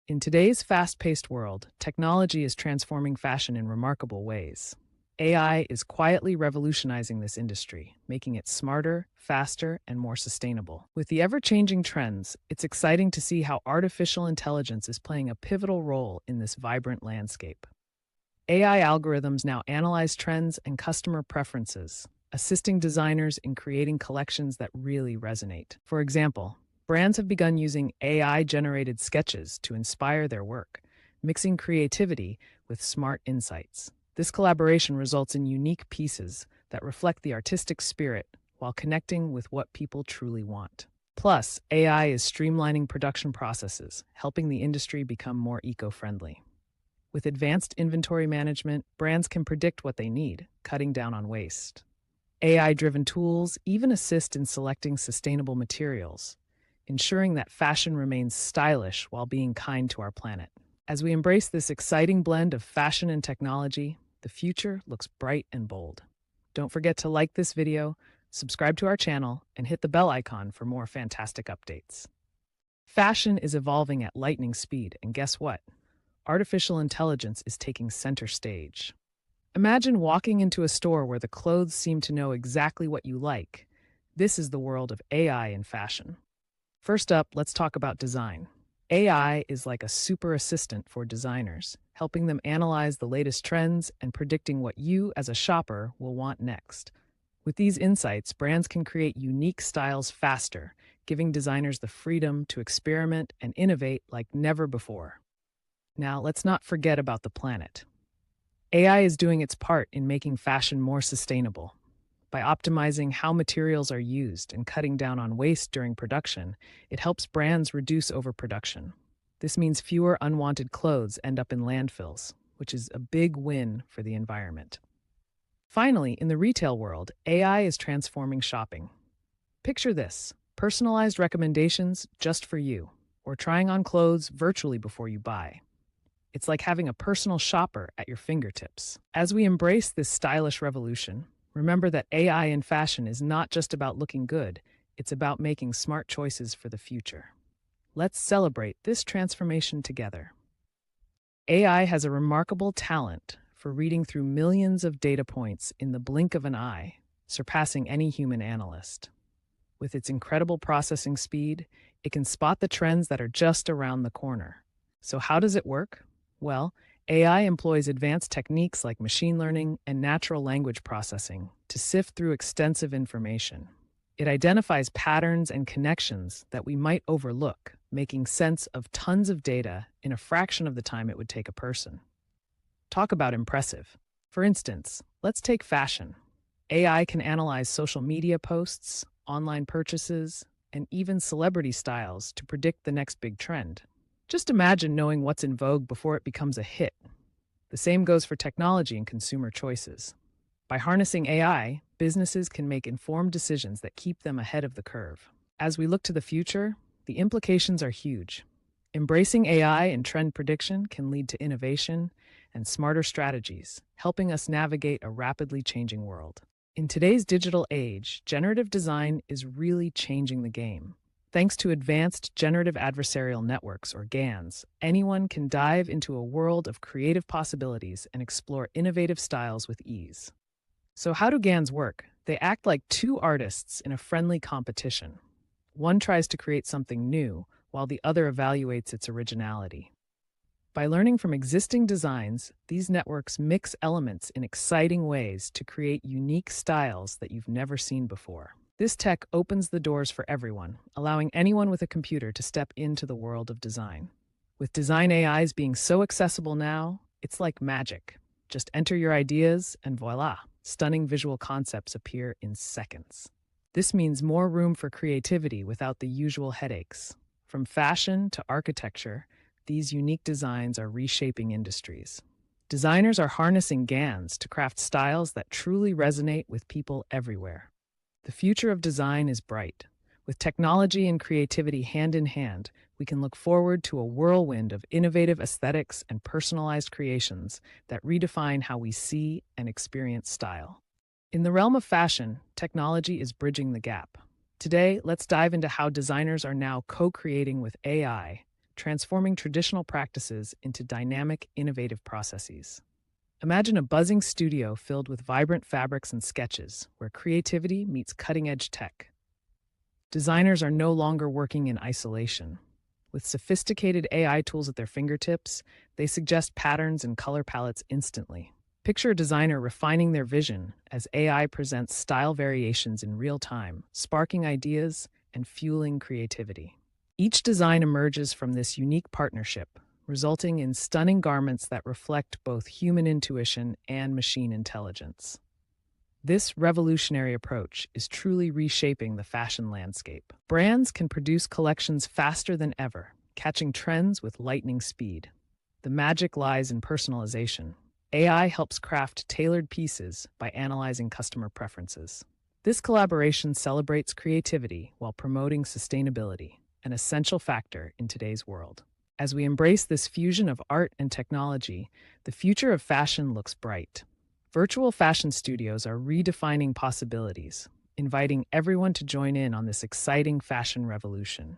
In today's fast-paced world, technology is transforming fashion in remarkable ways. AI is quietly revolutionizing this industry, making it smarter, faster, and more sustainable. With the ever-changing trends, it's exciting to see how artificial intelligence is playing a pivotal role in this vibrant landscape. AI algorithms now analyze trends and customer preferences, assisting designers in creating collections that really resonate. For example, brands have begun using AI-generated sketches to inspire their work, mixing creativity with smart insights. This collaboration results in unique pieces that reflect the artistic spirit while connecting with what people truly want. Plus, AI is streamlining production processes, helping the industry become more eco-friendly. With advanced inventory management, brands can predict what they need, cutting down on waste. AI-driven tools even assist in selecting sustainable materials, ensuring that fashion remains stylish while being kind to our planet. As we embrace this exciting blend of fashion and technology, the future looks bright and bold. Don't forget to like this video, subscribe to our channel, and hit the bell icon for more fantastic updates. Fashion is evolving at lightning speed, and guess what? Artificial intelligence is taking center stage. Imagine walking into a store where the clothes seem to know exactly what you like. This is the world of AI in fashion. First up, let's talk about design. AI is like a super assistant for designers, helping them analyze the latest trends and predicting what you, as a shopper, will want next. With these insights, brands can create unique styles faster, giving designers the freedom to experiment and innovate like never before. Now, let's not forget about the planet. AI is doing its part in making fashion more sustainable. By optimizing how materials are used and cutting down on waste during production, it helps brands reduce overproduction. This means fewer unwanted clothes end up in landfills, which is a big win for the environment. Finally, in the retail world, AI is transforming shopping. Picture this: personalized recommendations just for you, or trying on clothes virtually before you buy. It's like having a personal shopper at your fingertips. As we embrace this stylish revolution, remember that AI in fashion is not just about looking good, it's about making smart choices for the future. Let's celebrate this transformation together. AI has a remarkable talent for reading through millions of data points in the blink of an eye, surpassing any human analyst. With its incredible processing speed, it can spot the trends that are just around the corner. So how does it work? Well, AI employs advanced techniques like machine learning and natural language processing to sift through extensive information. It identifies patterns and connections that we might overlook, making sense of tons of data in a fraction of the time it would take a person. Talk about impressive. For instance, let's take fashion. AI can analyze social media posts, online purchases, and even celebrity styles to predict the next big trend. Just imagine knowing what's in vogue before it becomes a hit. The same goes for technology and consumer choices. By harnessing AI, businesses can make informed decisions that keep them ahead of the curve. As we look to the future, the implications are huge. Embracing AI in trend prediction can lead to innovation and smarter strategies, helping us navigate a rapidly changing world. In today's digital age, generative design is really changing the game. Thanks to advanced generative adversarial networks, or GANs, anyone can dive into a world of creative possibilities and explore innovative styles with ease. So how do GANs work? They act like two artists in a friendly competition. One tries to create something new, while the other evaluates its originality. By learning from existing designs, these networks mix elements in exciting ways to create unique styles that you've never seen before. This tech opens the doors for everyone, allowing anyone with a computer to step into the world of design. With design AIs being so accessible now, it's like magic. Just enter your ideas and voila, stunning visual concepts appear in seconds. This means more room for creativity without the usual headaches. From fashion to architecture, these unique designs are reshaping industries. Designers are harnessing GANs to craft styles that truly resonate with people everywhere. The future of design is bright. With technology and creativity hand in hand, we can look forward to a whirlwind of innovative aesthetics and personalized creations that redefine how we see and experience style. In the realm of fashion, technology is bridging the gap. Today, let's dive into how designers are now co-creating with AI, transforming traditional practices into dynamic, innovative processes. Imagine a buzzing studio filled with vibrant fabrics and sketches, where creativity meets cutting-edge tech. Designers are no longer working in isolation. With sophisticated AI tools at their fingertips, they suggest patterns and color palettes instantly. Picture a designer refining their vision as AI presents style variations in real time, sparking ideas and fueling creativity. Each design emerges from this unique partnership, resulting in stunning garments that reflect both human intuition and machine intelligence. This revolutionary approach is truly reshaping the fashion landscape. Brands can produce collections faster than ever, catching trends with lightning speed. The magic lies in personalization. AI helps craft tailored pieces by analyzing customer preferences. This collaboration celebrates creativity while promoting sustainability, an essential factor in today's world. As we embrace this fusion of art and technology, the future of fashion looks bright. Virtual fashion studios are redefining possibilities, inviting everyone to join in on this exciting fashion revolution.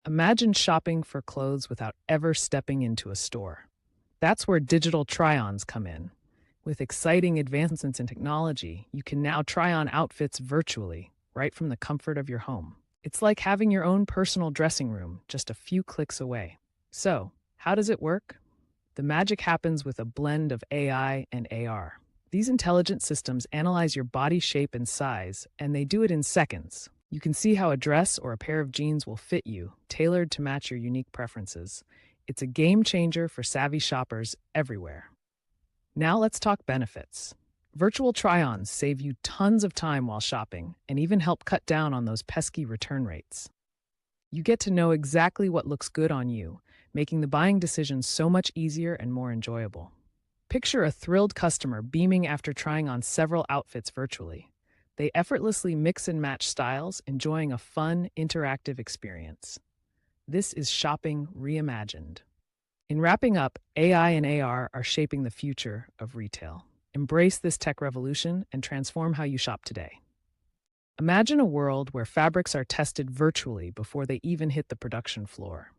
Imagine shopping for clothes without ever stepping into a store. That's where digital try-ons come in. With exciting advancements in technology, you can now try on outfits virtually, right from the comfort of your home. It's like having your own personal dressing room just a few clicks away. So, how does it work? The magic happens with a blend of AI and AR. These intelligent systems analyze your body shape and size, and they do it in seconds. You can see how a dress or a pair of jeans will fit you, tailored to match your unique preferences. It's a game changer for savvy shoppers everywhere. Now let's talk benefits. Virtual try-ons save you tons of time while shopping and even help cut down on those pesky return rates. You get to know exactly what looks good on you, making the buying decision so much easier and more enjoyable. Picture a thrilled customer beaming after trying on several outfits virtually. They effortlessly mix and match styles, enjoying a fun, interactive experience. This is shopping reimagined. In wrapping up, AI and AR are shaping the future of retail. Embrace this tech revolution and transform how you shop today. Imagine a world where fabrics are tested virtually before they even hit the production floor.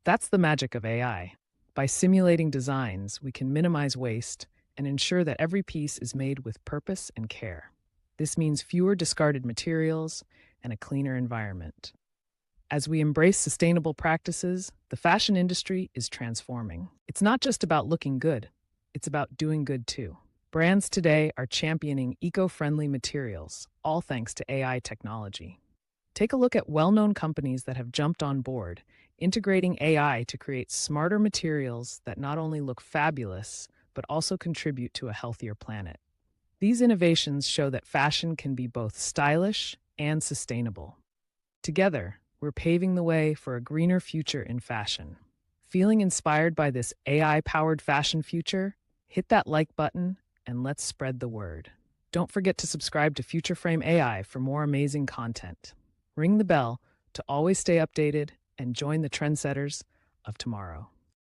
That's the magic of AI. By simulating designs, we can minimize waste and ensure that every piece is made with purpose and care. This means fewer discarded materials and a cleaner environment. As we embrace sustainable practices, the fashion industry is transforming. It's not just about looking good, it's about doing good too. Brands today are championing eco-friendly materials, all thanks to AI technology. Take a look at well-known companies that have jumped on board, integrating AI to create smarter materials that not only look fabulous, but also contribute to a healthier planet. These innovations show that fashion can be both stylish and sustainable. Together, we're paving the way for a greener future in fashion. Feeling inspired by this AI-powered fashion future? Hit that like button and let's spread the word. Don't forget to subscribe to Future Frame AI for more amazing content. Ring the bell to always stay updated and join the trendsetters of tomorrow.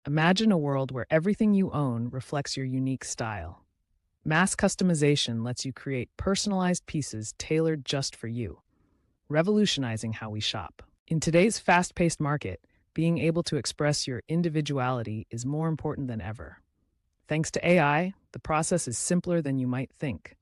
Imagine a world where everything you own reflects your unique style. Mass customization lets you create personalized pieces tailored just for you, revolutionizing how we shop. In today's fast-paced market, being able to express your individuality is more important than ever. Thanks to AI, the process is simpler than you might think.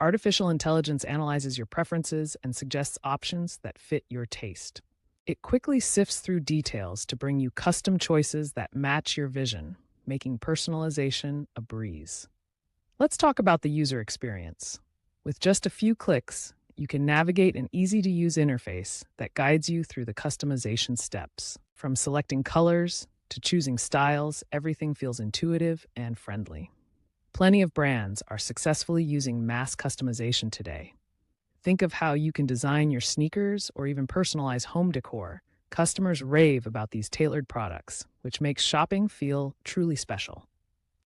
Artificial intelligence analyzes your preferences and suggests options that fit your taste. It quickly sifts through details to bring you custom choices that match your vision, making personalization a breeze. Let's talk about the user experience. With just a few clicks, you can navigate an easy-to-use interface that guides you through the customization steps. From selecting colors to choosing styles, everything feels intuitive and friendly. Plenty of brands are successfully using mass customization today. Think of how you can design your sneakers or even personalize home decor. Customers rave about these tailored products, which makes shopping feel truly special.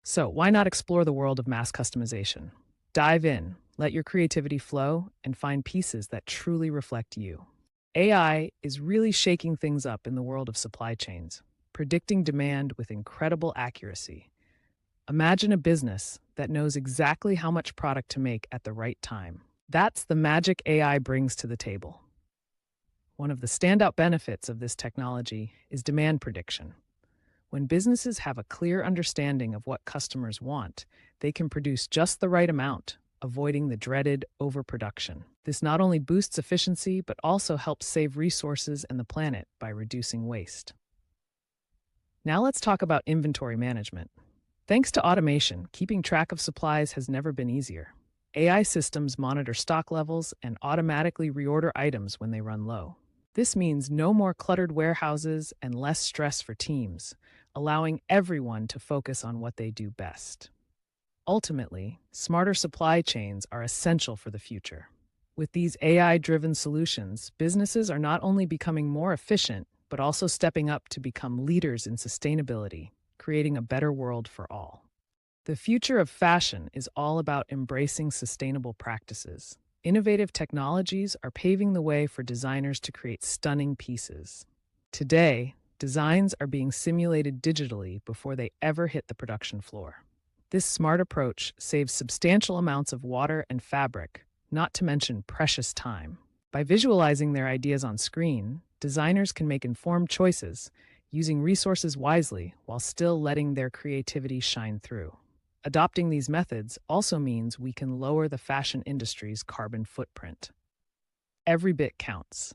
So why not explore the world of mass customization? Dive in, let your creativity flow, and find pieces that truly reflect you. AI is really shaking things up in the world of supply chains, predicting demand with incredible accuracy. Imagine a business that knows exactly how much product to make at the right time. That's the magic AI brings to the table. One of the standout benefits of this technology is demand prediction. When businesses have a clear understanding of what customers want, they can produce just the right amount, avoiding the dreaded overproduction. This not only boosts efficiency, but also helps save resources and the planet by reducing waste. Now let's talk about inventory management. Thanks to automation, keeping track of supplies has never been easier. AI systems monitor stock levels and automatically reorder items when they run low. This means no more cluttered warehouses and less stress for teams, allowing everyone to focus on what they do best. Ultimately, smarter supply chains are essential for the future. With these AI-driven solutions, businesses are not only becoming more efficient, but also stepping up to become leaders in sustainability, creating a better world for all. The future of fashion is all about embracing sustainable practices. Innovative technologies are paving the way for designers to create stunning pieces. Today, designs are being simulated digitally before they ever hit the production floor. This smart approach saves substantial amounts of water and fabric, not to mention precious time. By visualizing their ideas on screen, designers can make informed choices, using resources wisely while still letting their creativity shine through. Adopting these methods also means we can lower the fashion industry's carbon footprint. Every bit counts.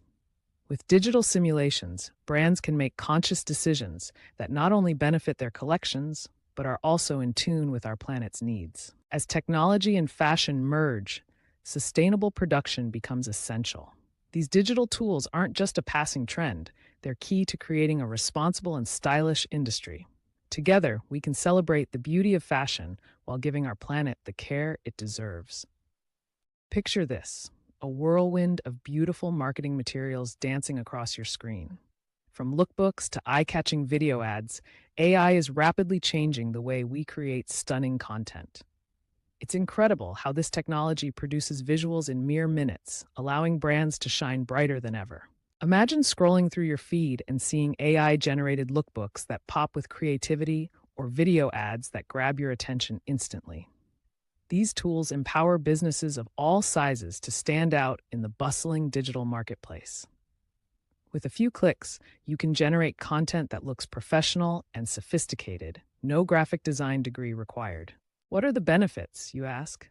With digital simulations, brands can make conscious decisions that not only benefit their collections, but are also in tune with our planet's needs. As technology and fashion merge, sustainable production becomes essential. These digital tools aren't just a passing trend, they're key to creating a responsible and stylish industry. Together, we can celebrate the beauty of fashion while giving our planet the care it deserves. Picture this, a whirlwind of beautiful marketing materials dancing across your screen. From lookbooks to eye-catching video ads, AI is rapidly changing the way we create stunning content. It's incredible how this technology produces visuals in mere minutes, allowing brands to shine brighter than ever. Imagine scrolling through your feed and seeing AI-generated lookbooks that pop with creativity or video ads that grab your attention instantly. These tools empower businesses of all sizes to stand out in the bustling digital marketplace. With a few clicks, you can generate content that looks professional and sophisticated, no graphic design degree required. What are the benefits, you ask?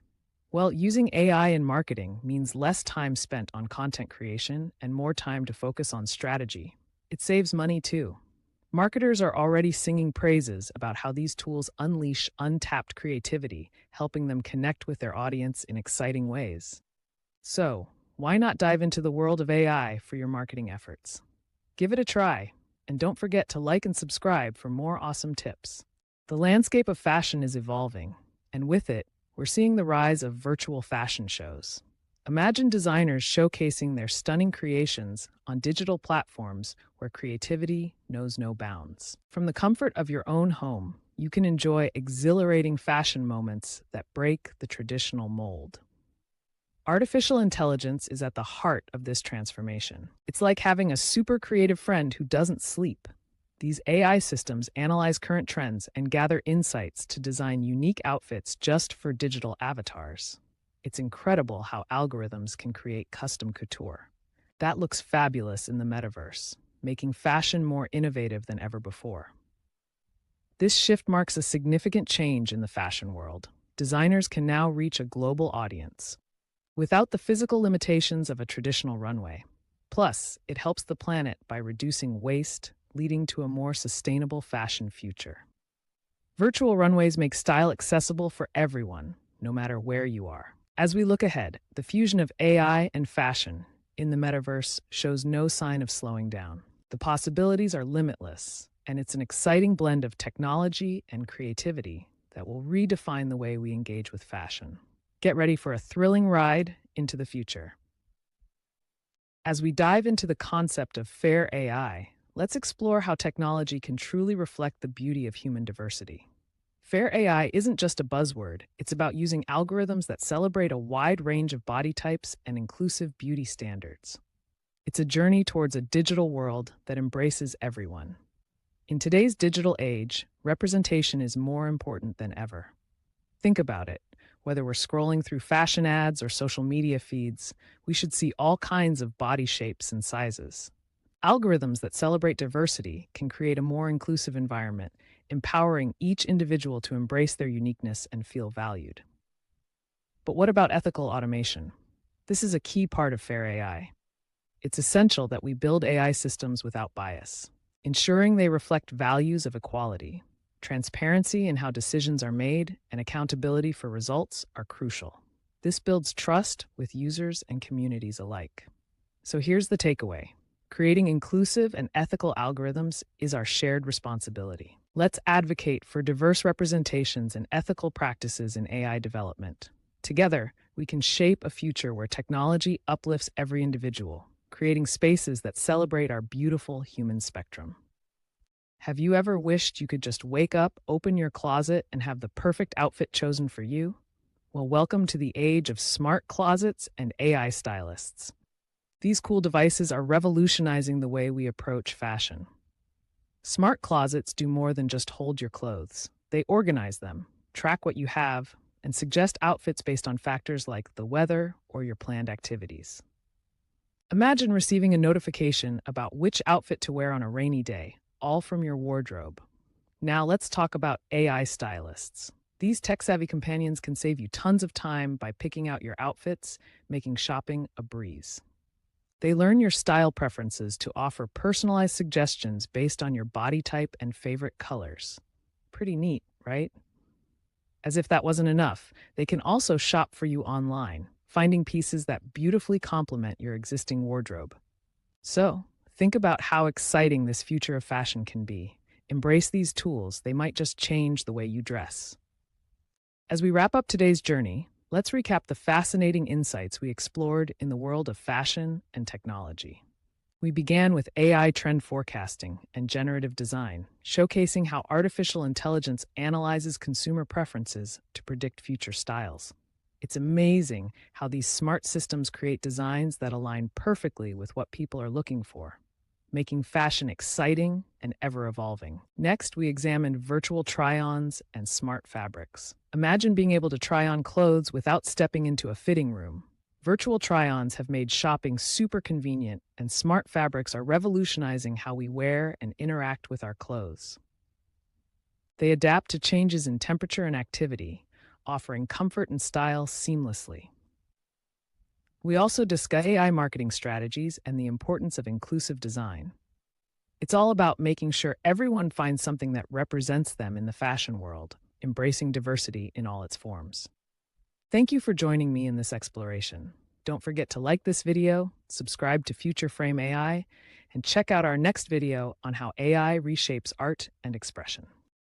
Well, using AI in marketing means less time spent on content creation and more time to focus on strategy. It saves money too. Marketers are already singing praises about how these tools unleash untapped creativity, helping them connect with their audience in exciting ways. So, why not dive into the world of AI for your marketing efforts? Give it a try, and don't forget to like and subscribe for more awesome tips. The landscape of fashion is evolving, and with it, we're seeing the rise of virtual fashion shows. Imagine designers showcasing their stunning creations on digital platforms where creativity knows no bounds. From the comfort of your own home, you can enjoy exhilarating fashion moments that break the traditional mold. Artificial intelligence is at the heart of this transformation. It's like having a super creative friend who doesn't sleep. These AI systems analyze current trends and gather insights to design unique outfits just for digital avatars. It's incredible how algorithms can create custom couture. That looks fabulous in the metaverse, making fashion more innovative than ever before. This shift marks a significant change in the fashion world. Designers can now reach a global audience without the physical limitations of a traditional runway. Plus, it helps the planet by reducing waste, leading to a more sustainable fashion future. Virtual runways make style accessible for everyone, no matter where you are. As we look ahead, the fusion of AI and fashion in the metaverse shows no sign of slowing down. The possibilities are limitless, and it's an exciting blend of technology and creativity that will redefine the way we engage with fashion. Get ready for a thrilling ride into the future. As we dive into the concept of fair AI, let's explore how technology can truly reflect the beauty of human diversity. Fair AI isn't just a buzzword, it's about using algorithms that celebrate a wide range of body types and inclusive beauty standards. It's a journey towards a digital world that embraces everyone. In today's digital age, representation is more important than ever. Think about it. Whether we're scrolling through fashion ads or social media feeds, we should see all kinds of body shapes and sizes. Algorithms that celebrate diversity can create a more inclusive environment, empowering each individual to embrace their uniqueness and feel valued. But what about ethical automation? This is a key part of fair AI. It's essential that we build AI systems without bias, ensuring they reflect values of equality. Transparency in how decisions are made and accountability for results are crucial. This builds trust with users and communities alike. So here's the takeaway. Creating inclusive and ethical algorithms is our shared responsibility. Let's advocate for diverse representations and ethical practices in AI development. Together, we can shape a future where technology uplifts every individual, creating spaces that celebrate our beautiful human spectrum. Have you ever wished you could just wake up, open your closet, and have the perfect outfit chosen for you? Well, welcome to the age of smart closets and AI stylists. These cool devices are revolutionizing the way we approach fashion. Smart closets do more than just hold your clothes. They organize them, track what you have, and suggest outfits based on factors like the weather or your planned activities. Imagine receiving a notification about which outfit to wear on a rainy day, all from your wardrobe. Now let's talk about AI stylists. These tech-savvy companions can save you tons of time by picking out your outfits, making shopping a breeze. They learn your style preferences to offer personalized suggestions based on your body type and favorite colors. Pretty neat, right? As if that wasn't enough, they can also shop for you online, finding pieces that beautifully complement your existing wardrobe. So, think about how exciting this future of fashion can be. Embrace these tools, they might just change the way you dress. As we wrap up today's journey, let's recap the fascinating insights we explored in the world of fashion and technology. We began with AI trend forecasting and generative design, showcasing how artificial intelligence analyzes consumer preferences to predict future styles. It's amazing how these smart systems create designs that align perfectly with what people are looking for, making fashion exciting and ever-evolving. Next, we examined virtual try-ons and smart fabrics. Imagine being able to try on clothes without stepping into a fitting room. Virtual try-ons have made shopping super convenient, and smart fabrics are revolutionizing how we wear and interact with our clothes. They adapt to changes in temperature and activity, offering comfort and style seamlessly. We also discuss AI marketing strategies and the importance of inclusive design. It's all about making sure everyone finds something that represents them in the fashion world, embracing diversity in all its forms. Thank you for joining me in this exploration. Don't forget to like this video, subscribe to Future Frame AI, and check out our next video on how AI reshapes art and expression.